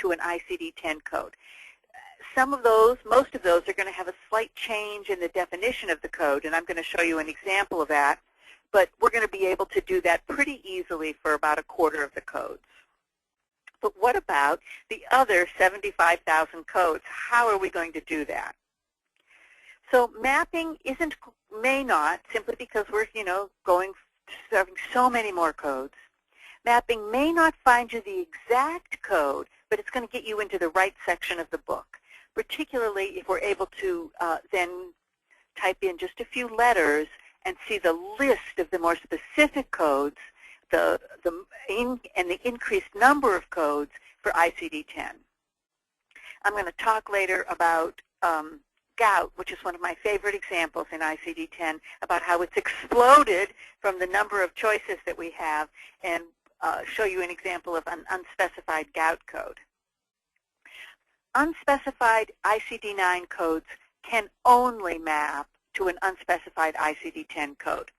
to an ICD-10 code. Some of those, most of those, are going to have a slight change in the definition of the code, and I'm going to show you an example of that. But we're going to be able to do that pretty easily for about a quarter of the codes. But what about the other 75,000 codes? How are we going to do that? So mapping may not, simply because we're, serving so many more codes. Mapping may not find you the exact code, but it's going to get you into the right section of the book, particularly if we're able to then type in just a few letters and see the list of the more specific codes and the increased number of codes for ICD-10. I'm going to talk later about gout, which is one of my favorite examples in ICD-10, about how it's exploded from the number of choices that we have, and show you an example of an unspecified gout code. Unspecified ICD-9 codes can only map to an unspecified ICD-10 code.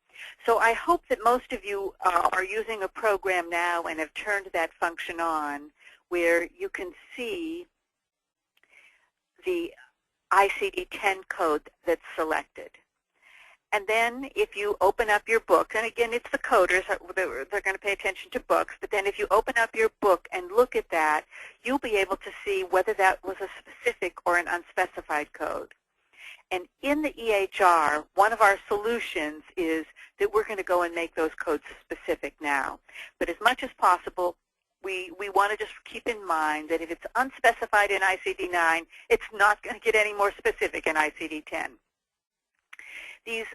So I hope that most of you are using a program now and have turned that function on where you can see the ICD-10 code that's selected. And then if you open up your book, and again, it's the coders, they're going to pay attention to books, but then if you open up your book and look at that, you'll be able to see whether that was a specific or an unspecified code. And in the EHR, one of our solutions is that we're going to go and make those codes specific now. But as much as possible, we want to just keep in mind that if it's unspecified in ICD-9, it's not going to get any more specific in ICD-10. These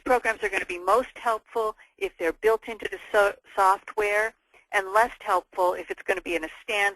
programs are going to be most helpful if they're built into the software, and less helpful if it's going to be in a standalone